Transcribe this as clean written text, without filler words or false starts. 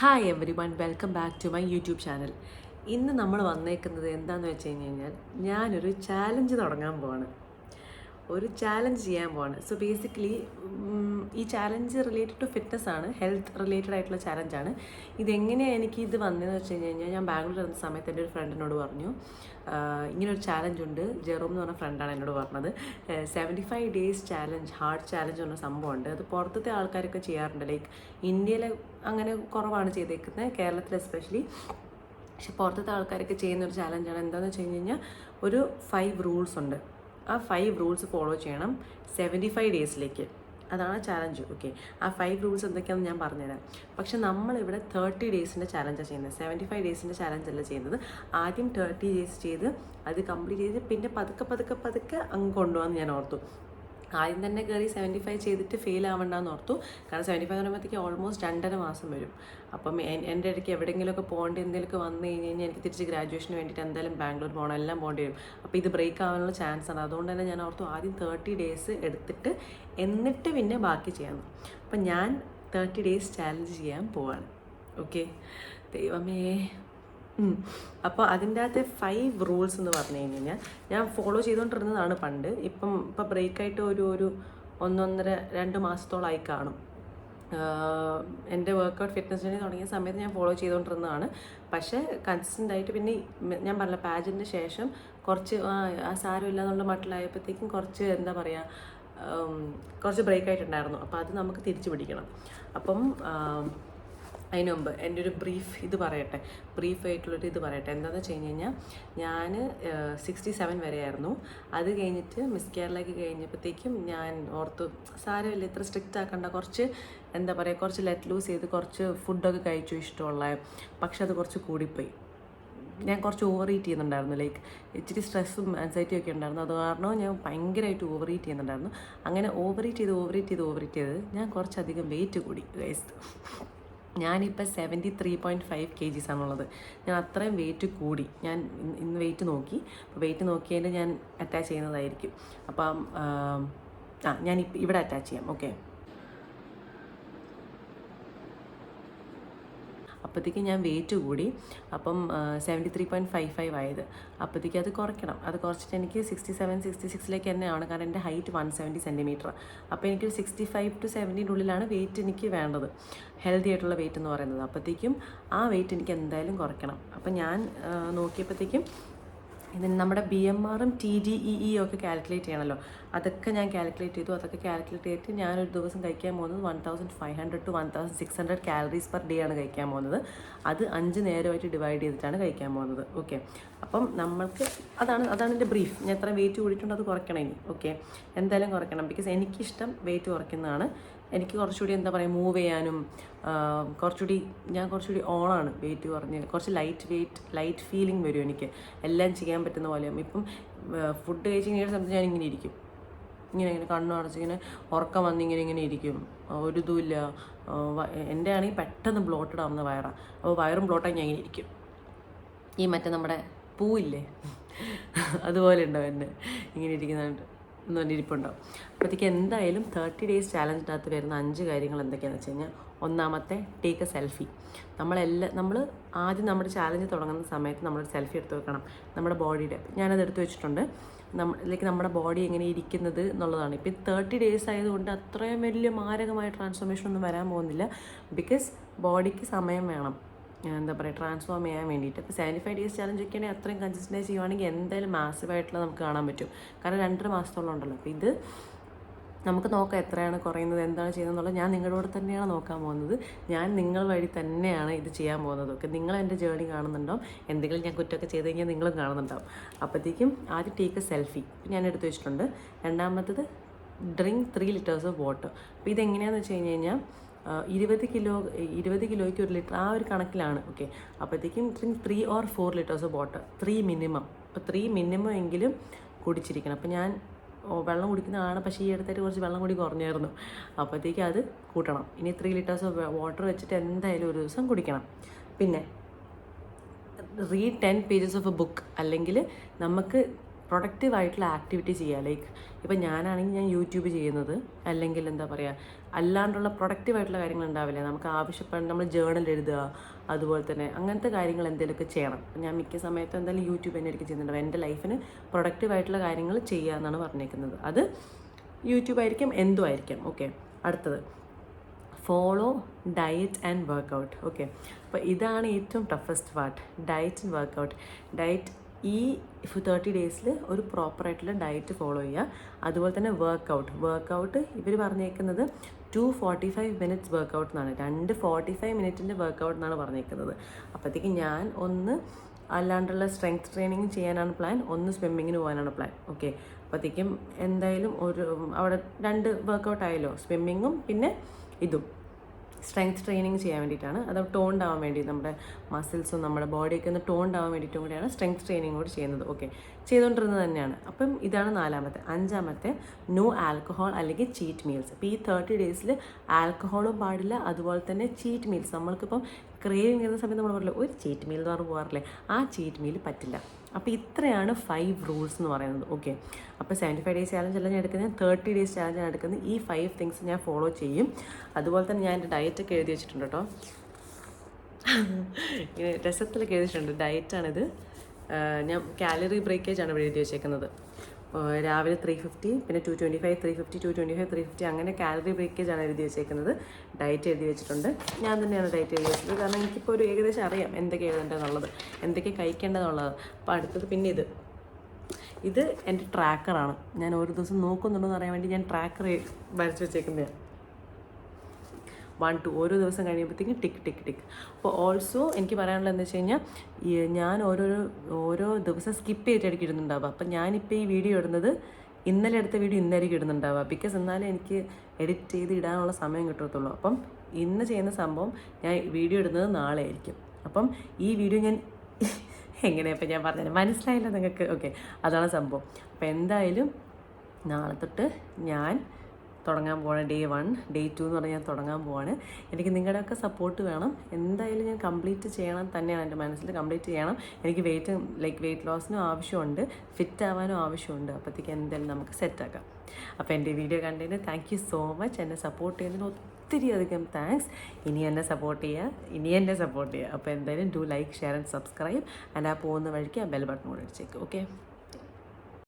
Hi everyone, welcome back to my YouTube channel. ഇന്ന് നമ്മൾ വന്നേക്കുന്നത് എന്താണെന്ന് വെച്ച് കഴിഞ്ഞാൽ ഞാനൊരു ചാലഞ്ച് തുടങ്ങാൻ പോവാണ്, ഒരു ചാലഞ്ച് ചെയ്യാൻ പോവാണ്. സോ ബേസിക്കലി ഈ ചാലഞ്ച് റിലേറ്റഡ് ടു ഫിറ്റ്നസ് ആണ്, ഹെൽത്ത് റിലേറ്റഡ് ആയിട്ടുള്ള ചാലഞ്ചാണ്. ഇതെങ്ങനെയാണ് എനിക്ക് ഇത് വന്നതെന്ന് വെച്ച് കഴിഞ്ഞാൽ, ഞാൻ ബാംഗ്ലൂർ ഇരുന്ന സമയത്ത് എൻ്റെ ഒരു ഫ്രണ്ടിനോട് പറഞ്ഞു, ഇങ്ങനൊരു ചാലഞ്ച് ഉണ്ട്. ജെറോം എന്ന് പറഞ്ഞ ഫ്രണ്ടാണ് എന്നോട് പറഞ്ഞത്. 75 days ചാലഞ്ച്, ഹാർഡ് ചാലഞ്ച് പറഞ്ഞ സംഭവമുണ്ട്. അത് പുറത്തത്തെ ആൾക്കാരൊക്കെ ചെയ്യാറുണ്ട്. ലൈക്ക് ഇന്ത്യയിൽ അങ്ങനെ കുറവാണ് ചെയ്തേക്കുന്നത്, കേരളത്തിൽ എസ്പെഷ്യലി. പക്ഷെ പുറത്തത്തെ ആൾക്കാരൊക്കെ ചെയ്യുന്നൊരു ചാലഞ്ചാണ്. എന്താണെന്ന് വെച്ച് കഴിഞ്ഞാൽ, ഒരു 5 റൂൾസ് ഉണ്ട്. ആ 5 റൂൾസ് ഫോളോ ചെയ്യണം 75 ഡേയ്സിലേക്ക്. അതാണ് ചാലഞ്ച്. ഓക്കെ, ആ 5 റൂൾസ് എന്തൊക്കെയാണെന്ന് ഞാൻ പറഞ്ഞുതരാം. പക്ഷെ നമ്മളിവിടെ 30 ഡേയ്സിൻ്റെ ചാലഞ്ചാണ് ചെയ്യുന്നത്, 75 ഡേയ്സിൻ്റെ ചാലഞ്ച് അല്ല ചെയ്യുന്നത്. ആദ്യം 30 ഡേയ്സ് ചെയ്ത് അത് കംപ്ലീറ്റ് ചെയ്ത് പിന്നെ പതുക്കെ പതുക്കെ പതുക്കെ അങ്ങ് കൊണ്ടുപോകാമെന്ന് ഞാൻ ഓർത്തു. ആദ്യം തന്നെ കയറി 75 ചെയ്തിട്ട് ഫെയിൽ ആവണ്ടെന്ന് ഓർത്തു. കാരണം 75 പറയുമ്പോഴത്തേക്ക് ഓൾമോസ്റ്റ് 2.5 മാസം വരും. അപ്പം എൻ്റെ ഇടയ്ക്ക് എവിടെയെങ്കിലുമൊക്കെ പോകേണ്ടി എന്തെങ്കിലുമൊക്കെ വന്നു കഴിഞ്ഞ് കഴിഞ്ഞാൽ എനിക്ക് തിരിച്ച് ഗ്രാജുവേഷന് വേണ്ടിയിട്ട് എന്തായാലും ബാംഗ്ലൂർ പോകണം, എല്ലാം പോകേണ്ടി വരും. അപ്പോൾ ഇത് ബ്രേക്ക് ആവാനുള്ള ചാൻസ് ആണ്. അതുകൊണ്ട് തന്നെ ഞാൻ ഓർത്തു ആദ്യം 30 ഡേയ്സ് എടുത്തിട്ട് എന്നിട്ട് പിന്നെ ബാക്കി ചെയ്യാമെന്ന്. അപ്പം ഞാൻ 30 ഡേയ്സ് ചാലഞ്ച് ചെയ്യാൻ പോവാണ്. ഓക്കെ, ദൈവമേ. അപ്പോൾ അതിൻ്റെ അകത്തെ 5 റൂൾസ് എന്ന് പറഞ്ഞു കഴിഞ്ഞാൽ ഞാൻ ഫോളോ ചെയ്തുകൊണ്ടിരുന്നതാണ് പണ്ട്. ഇപ്പം ബ്രേക്കായിട്ട് ഒരു 1.5-2 മാസത്തോളമായി കാണും. എൻ്റെ വർക്കൗട്ട് ഫിറ്റ്നസ് ജേർണി തുടങ്ങിയ സമയത്ത് ഞാൻ ഫോളോ ചെയ്തുകൊണ്ടിരുന്നതാണ്. പക്ഷേ കൺസിസ്റ്റൻ്റ് ആയിട്ട് പിന്നെ ഞാൻ പറഞ്ഞ പാജൻ്റെ ശേഷം കുറച്ച് സാരമില്ല എന്നുള്ള മട്ടിലായപ്പോഴത്തേക്കും കുറച്ച് എന്താ പറയുക, കുറച്ച് ബ്രേക്കായിട്ടുണ്ടായിരുന്നു. അപ്പോൾ അത് നമുക്ക് തിരിച്ചു പിടിക്കണം. അപ്പം അതിന് മുമ്പ് എൻ്റെ ഒരു ബ്രീഫായിട്ടുള്ളൊരു ഇത് പറയട്ടെ. എന്താണെന്ന് വെച്ച് കഴിഞ്ഞാൽ, ഞാൻ 67 വരെയായിരുന്നു. അത് കഴിഞ്ഞിട്ട് മിസ് കേരളയ്ക്ക് കഴിഞ്ഞപ്പോഴത്തേക്കും ഞാൻ ഓർത്തു സാരമില്ല, ഇത്ര സ്ട്രിക്റ്റ് ആക്കണ്ട, കുറച്ച് എന്താ പറയുക, കുറച്ച് ലെറ്റ് ലൂസ് ചെയ്ത് കുറച്ച് ഫുഡൊക്കെ കഴിച്ചു ഇഷ്ടമുള്ള. പക്ഷെ അത് കുറച്ച് കൂടിപ്പോയി. ഞാൻ കുറച്ച് ഓവർ ഈറ്റ് ചെയ്യുന്നുണ്ടായിരുന്നു. ലൈക്ക് ഇച്ചിരി സ്ട്രെസ്സും ആൻസൈറ്റിയും ഒക്കെ ഉണ്ടായിരുന്നു. അത് കാരണം ഞാൻ ഭയങ്കരമായിട്ട് ഓവർ ഈറ്റ് ചെയ്യുന്നുണ്ടായിരുന്നു. അങ്ങനെ ഓവർ ഈറ്റ് ചെയ്ത് ഞാൻ കുറച്ചധികം വെയിറ്റ് കൂടി ഗൈസ്. ഞാനിപ്പോൾ 73.5 kgs ആണുള്ളത്. ഞാൻ അത്രയും വെയിറ്റ് കൂടി. ഞാൻ ഇന്ന് വെയിറ്റ് നോക്കി. അപ്പോൾ വെയിറ്റ് നോക്കിയതിൽ ഞാൻ അറ്റാച്ച് ചെയ്യുന്നതായിരിക്കും. അപ്പം ഞാൻ ഇവിടെ അറ്റാച്ച് ചെയ്യാം. ഓക്കെ, അപ്പോഴത്തേക്ക് ഞാൻ വെയിറ്റ് കൂടി. അപ്പം 73.55 ആയത്. അപ്പോഴത്തേക്ക് അത് കുറയ്ക്കണം. അത് കുറച്ചിട്ട് എനിക്ക് 67-66 തന്നെയാണ്. കാരണം എൻ്റെ ഹൈറ്റ് 170 cm. അപ്പോൾ എനിക്ക് 65 to 70 ഉള്ളിലാണ് വെയിറ്റ് എനിക്ക് വേണ്ടത്, ഹെൽത്തി ആയിട്ടുള്ള വെയിറ്റ് എന്ന് പറയുന്നത്. അപ്പോഴത്തേക്കും ആ വെയിറ്റ് എനിക്ക് എന്തായാലും കുറയ്ക്കണം. അപ്പം ഞാൻ നോക്കിയപ്പോഴത്തേക്കും ഇതിന് നമ്മുടെ BMR-ഉം TGEE ഒക്കെ കാൽക്കുലേറ്റ് ചെയ്യണമല്ലോ. അതൊക്കെ ഞാൻ കാൽക്കുലേറ്റ് ചെയ്തു. അതൊക്കെ കാൽക്കുലേറ്റ് ചെയ്തിട്ട് ഞാനൊരു ദിവസം കഴിക്കാൻ പോകുന്നത് 1500 to 1600 calories per day ആണ് കഴിക്കാൻ പോകുന്നത്. അത് 5 നേരമായിട്ട് ഡിവൈഡ് ചെയ്തിട്ടാണ് കഴിക്കാൻ പോകുന്നത്. ഓക്കെ, അപ്പം നമ്മൾക്ക് അതാണ് എൻ്റെ ബ്രീഫ്. ഞാൻ എത്ര വെയിറ്റ് കൂടിയിട്ടുണ്ട് അത് കുറയ്ക്കണം ഇനി. ഓക്കെ, എന്തായാലും കുറയ്ക്കണം. ബിക്കോസ് എനിക്കിഷ്ടം വെയിറ്റ് കുറയ്ക്കുന്നതാണ്. എനിക്ക് കുറച്ചുകൂടി എന്താ പറയുക, മൂവ് ചെയ്യാനും ഞാൻ കുറച്ചുകൂടി ഓണാണ്. വെയിറ്റ് കുറഞ്ഞ് കുറച്ച് ലൈറ്റ് ഫീലിംഗ് വരും എനിക്ക്. എല്ലാം ചെയ്യാൻ പറ്റുന്ന പോലെയും. ഇപ്പം ഫുഡ് കഴിച്ചിങ്ങനെ സമയത്ത് ഞാൻ ഇങ്ങനെ ഇരിക്കും, ഇങ്ങനെ കണ്ണു അടച്ചിങ്ങനെ ഉറക്കം വന്നിങ്ങനെ ഇരിക്കും. ഒരു ഇതുമില്ല. എൻ്റെ ആണെങ്കിൽ പെട്ടെന്ന് ബ്ലോട്ടഡ് ആവുന്ന വയറാണ്. അപ്പോൾ വയറും ബ്ലോട്ടായി ഞാൻ ഇങ്ങനെ ഇരിക്കും. ഈ മറ്റേ നമ്മുടെ പൂവില്ലേ, അതുപോലെ ഉണ്ടാവും എന്നെ ഇങ്ങനെ ഇരിക്കുന്നുണ്ട് എന്ന് പറഞ്ഞിരിപ്പുണ്ടാവും. അപ്പോഴത്തേക്ക് എന്തായാലും 30 ഡേയ്സ് ചാലഞ്ചിനകത്ത് വരുന്ന 5 കാര്യങ്ങൾ എന്തൊക്കെയാണെന്ന് വെച്ച് കഴിഞ്ഞാൽ, ഒന്നാമത്തെ, ടേക്ക് എ സെൽഫി. നമ്മൾ ആദ്യം നമ്മുടെ ചാലഞ്ച് തുടങ്ങുന്ന സമയത്ത് നമ്മളൊരു സെൽഫി എടുത്ത് വെക്കണം നമ്മുടെ ബോഡിയുടെ. ഞാനത് എടുത്ത് വെച്ചിട്ടുണ്ട്. നമ്മുടെ ബോഡി എങ്ങനെ ഇരിക്കുന്നത് എന്നുള്ളതാണ്. ഇപ്പം 30 ഡേയ്സ് ആയതുകൊണ്ട് അത്രയും വലിയ മാരകമായ ട്രാൻസ്ഫോർമേഷൻ ഒന്നും വരാൻ പോകുന്നില്ല. ബിക്കോസ് ബോഡിക്ക് സമയം വേണം, എന്താ പറയുക, ട്രാൻസ്ഫോം ചെയ്യാൻ വേണ്ടിയിട്ട്. ഇപ്പോൾ 75 ഡേയ്സ് ചാലഞ്ച് ഒക്കെ ആണെങ്കിൽ അത്രയും കൺസിസ്റ്റൻസി ചെയ്യുവാണെങ്കിൽ എന്തായാലും മാസീവായിട്ടുള്ള നമുക്ക് കാണാൻ പറ്റും. കാരണം 2.5 മാസത്തോളം ഉണ്ടല്ലോ. അപ്പോൾ ഇത് നമുക്ക് നോക്കാം എത്രയാണ് കുറയുന്നത്, എന്താണ് ചെയ്യുന്നതെന്നുള്ളത്. ഞാൻ നിങ്ങളുടെ കൂടെ തന്നെയാണ് നോക്കാൻ പോകുന്നത്. ഞാൻ നിങ്ങൾ വഴി തന്നെയാണ് ഇത് ചെയ്യാൻ പോകുന്നത്. ഓക്കെ, നിങ്ങൾ എൻ്റെ ജേർണി കാണുന്നുണ്ടാവും. എന്തെങ്കിലും ഞാൻ കുറ്റമൊക്കെ ചെയ്ത് കഴിഞ്ഞാൽ നിങ്ങളും കാണുന്നുണ്ടാവും. അപ്പോഴത്തേക്കും ആദ്യം ടേക്ക് എ സെൽഫി ഞാൻ എടുത്ത് വെച്ചിട്ടുണ്ട്. രണ്ടാമത്തത്, ഡ്രിങ്ക് 3 liters ഓഫ് വാട്ടർ. അപ്പോൾ ഇതെങ്ങനെയാണെന്ന് വെച്ച് കഴിഞ്ഞാൽ 20 കിലോയ്ക്ക് 1 ലിറ്റർ, ആ ഒരു കണക്കിലാണ്. ഓക്കെ, അപ്പോഴത്തേക്കും drink 3 or 4 liters of water. 3 minimum. അപ്പോൾ 3 മിനിമം എങ്കിലും കുടിച്ചിരിക്കണം. അപ്പോൾ ഞാൻ വെള്ളം കുടിക്കുന്നതാണ്, പക്ഷേ ഈ അടുത്തായിട്ട് കുറച്ച് വെള്ളം കൂടി കുറഞ്ഞായിരുന്നു. അപ്പോഴത്തേക്ക് അത് കൂട്ടണം. ഇനി 3 liters ഓഫ് വാട്ടർ വെച്ചിട്ട് എന്തായാലും ഒരു ദിവസം കുടിക്കണം. പിന്നെ read 10 pages of A book. അല്ലെങ്കിൽ നമുക്ക് പ്രൊഡക്റ്റീവായിട്ടുള്ള ആക്ടിവിറ്റി ചെയ്യുക. ലൈക്ക് ഇപ്പം ഞാനാണെങ്കിൽ ഞാൻ യൂട്യൂബ് ചെയ്യുന്നത്, അല്ലെങ്കിൽ എന്താ പറയുക, അല്ലാണ്ടുള്ള പ്രൊഡക്റ്റീവായിട്ടുള്ള കാര്യങ്ങൾ ഉണ്ടാവില്ല, നമുക്ക് ആവശ്യപ്പെടുന്ന നമ്മൾ ജേർണൽ എഴുതുക, അതുപോലെ തന്നെ അങ്ങനത്തെ കാര്യങ്ങൾ എന്തെങ്കിലുമൊക്കെ ചെയ്യണം. ഞാൻ മിക്ക സമയത്തും എന്തായാലും യൂട്യൂബ് തന്നെ ആയിരിക്കും ചെയ്യുന്നുണ്ട്. എൻ്റെ ലൈഫിന് പ്രൊഡക്റ്റീവായിട്ടുള്ള കാര്യങ്ങൾ ചെയ്യുക എന്നാണ് പറഞ്ഞേക്കുന്നത്. അത് യൂട്യൂബ് ആയിരിക്കും, എന്തും ആയിരിക്കും. ഓക്കെ, അടുത്തത് follow diet and workout. Okay, അപ്പോൾ ഇതാണ് ഏറ്റവും toughest part, diet and workout. Diet ഈ 30 ഡേയ്സിൽ ഒരു പ്രോപ്പറായിട്ടുള്ള ഡയറ്റ് ഫോളോ ചെയ്യുക. അതുപോലെ തന്നെ വർക്കൗട്ട് ഇവർ പറഞ്ഞേക്കുന്നത് 245 മിനിറ്റ്സ് വർക്കൗട്ട് എന്നാണ്, 245 മിനിറ്റിൻ്റെ വർക്കൗട്ട് എന്നാണ് പറഞ്ഞേക്കുന്നത്. അപ്പോഴത്തേക്ക് ഞാൻ ഒന്ന് അല്ലാണ്ടുള്ള സ്ട്രെങ്ത് ട്രെയിനിങ് ചെയ്യാനാണ് പ്ലാൻ, ഒന്ന് സ്വിമ്മിങ്ങിന് പോകാനാണ് പ്ലാൻ. ഓക്കെ, അപ്പോഴത്തേക്കും എന്തായാലും അവിടെ 2 വർക്കൗട്ട് ആയല്ലോ, സ്വിമ്മിങ്ങും പിന്നെ ഇതും സ്ട്രെങ്ത് ട്രെയിനിങ് ചെയ്യാൻ വേണ്ടിയിട്ടാണ്. അത് ടോൺഡ് ആവാൻ വേണ്ടി, നമ്മുടെ മസിൽസും നമ്മുടെ ബോഡിയൊക്കെ ഒന്ന് ടോൺഡ് ആവാൻ വേണ്ടിയിട്ടും കൂടിയാണ് സ്ട്രെങ്ത് ട്രെയിനിങ് കൂടി ചെയ്യുന്നത്. ഓക്കെ, ചെയ്തുകൊണ്ടിരുന്നത് തന്നെയാണ്. അപ്പം ഇതാണ് 4ാമത്തെ. 5ാമത്തെ നോ ആൽക്കഹോൾ അല്ലെങ്കിൽ ചീറ്റ് മീൽസ്. അപ്പോൾ ഈ 30 ഡേയ്സിൽ ആൽക്കഹോളും പാടില്ല, അതുപോലെ തന്നെ ചീറ്റ് മീൽസ്. നമ്മൾക്കിപ്പം ക്രേവിങ് വരുന്ന സമയത്ത് നമ്മൾ പറയില്ല ഒരു ചീറ്റ് മീൽ എന്ന് പറഞ്ഞ് പോകാറില്ലേ, ആ ചീറ്റ് മീൽ പറ്റില്ല. അപ്പോൾ ഇത്രയാണ് 5 റൂൾസ് എന്ന് പറയുന്നത്. ഓക്കെ, അപ്പോൾ 75 ഡേയ്സ് ചാലഞ്ച് അല്ല ഞാൻ എടുക്കുന്നത്, 30 ഡേയ്സ് ചാലഞ്ച് ഞാൻ എടുക്കുന്നത്. ഈ 5 തിങ്സ് ഞാൻ ഫോളോ ചെയ്യും. അതുപോലെ തന്നെ ഞാൻ എൻ്റെ ഡയറ്റൊക്കെ എഴുതി വെച്ചിട്ടുണ്ട് കേട്ടോ, ഇങ്ങനെ രസത്തിലൊക്കെ എഴുതിയിട്ടുണ്ട്. ഡയറ്റാണിത്. ഞാൻ കാലറി ബ്രേക്കേജാണ് ഇവിടെ എഴുതി വെച്ചേക്കുന്നത്. രാവിലെ 350, പിന്നെ 225, 350, 225, 350 അങ്ങനെ കാലറി ബ്രേക്കേജാണ് എഴുതി വെച്ചേക്കുന്നത്. ഡയറ്റ് എഴുതി വെച്ചിട്ടുണ്ട്. ഞാൻ തന്നെയാണ് ഡയറ്റ് എഴുതി വെച്ചത്, കാരണം എനിക്കിപ്പോൾ ഒരു ഏകദേശം അറിയാം എന്തൊക്കെ എഴുതേണ്ടതെന്നുള്ളത്, എന്തൊക്കെ കഴിക്കേണ്ടതെന്നുള്ളത്. അപ്പോൾ അടുത്തത് പിന്നെ ഇത് എൻ്റെ ട്രാക്കറാണ്. ഞാൻ ഓരോ ദിവസം നോക്കുന്നുണ്ടെന്ന് അറിയാൻ വേണ്ടി ഞാൻ ട്രാക്കർ വരച്ച് വെച്ചേക്കുന്നതാണ്. 1 2 ഓരോ ദിവസം കഴിയുമ്പോഴത്തേക്കും ടിക്ക് ടിക്ക് ടിക്ക്. അപ്പോൾ ഓൾസോ എനിക്ക് പറയാനുള്ളത് എന്താ വെച്ച് കഴിഞ്ഞാൽ, ഞാൻ ഓരോ ദിവസം സ്കിപ്പ് ചെയ്തിട്ടായിരിക്കും ഇടുന്നുണ്ടാവുക. അപ്പം ഞാനിപ്പോൾ ഈ വീഡിയോ ഇടുന്നത്, ഇന്നലെ എടുത്ത വീഡിയോ ഇന്നായിരിക്കും ഇടുന്നുണ്ടാവുക. ബിക്കോസ് എന്നാലേ എനിക്ക് എഡിറ്റ് ചെയ്ത് ഇടാനുള്ള സമയം കിട്ടത്തുള്ളൂ. അപ്പം ഇന്ന് ചെയ്യുന്ന സംഭവം ഞാൻ വീഡിയോ ഇടുന്നത് നാളെ ആയിരിക്കും. അപ്പം ഈ വീഡിയോ ഞാൻ എങ്ങനെയപ്പോൾ ഞാൻ പറഞ്ഞത് മനസ്സിലായില്ല നിങ്ങൾക്ക്? ഓക്കെ, അതാണ് സംഭവം. അപ്പോൾ എന്തായാലും നാളെ തൊട്ട് ഞാൻ തുടങ്ങാൻ പോവാണ്. Day 1 Day 2 എന്ന് പറഞ്ഞാൽ ഞാൻ തുടങ്ങാൻ പോവാണ്. എനിക്ക് നിങ്ങളുടെയൊക്കെ സപ്പോർട്ട് വേണം. എന്തായാലും ഞാൻ കംപ്ലീറ്റ് ചെയ്യണം തന്നെയാണ് എൻ്റെ മനസ്സിൽ, കംപ്ലീറ്റ് ചെയ്യണം. എനിക്ക് വെയിറ്റ് ലോസിനും ആവശ്യമുണ്ട്, ഫിറ്റ് ആവാനും ആവശ്യമുണ്ട്. അപ്പോഴത്തേക്ക് എന്തായാലും നമുക്ക് സെറ്റാക്കാം. അപ്പോൾ എൻ്റെ വീഡിയോ കണ്ടതിന് താങ്ക് യു സോ മച്ച്. എന്നെ സപ്പോർട്ട് ചെയ്യുന്നതിന് ഒത്തിരി അധികം താങ്ക്സ്. ഇനി എന്നെ സപ്പോർട്ട് ചെയ്യുക. അപ്പോൾ എന്തായാലും do like, share and subscribe. And ആ പോകുന്ന വഴിക്ക് ആ ബെൽ ബട്ടൺ കൂടെ അടിച്ചേക്കും. ഓക്കെ.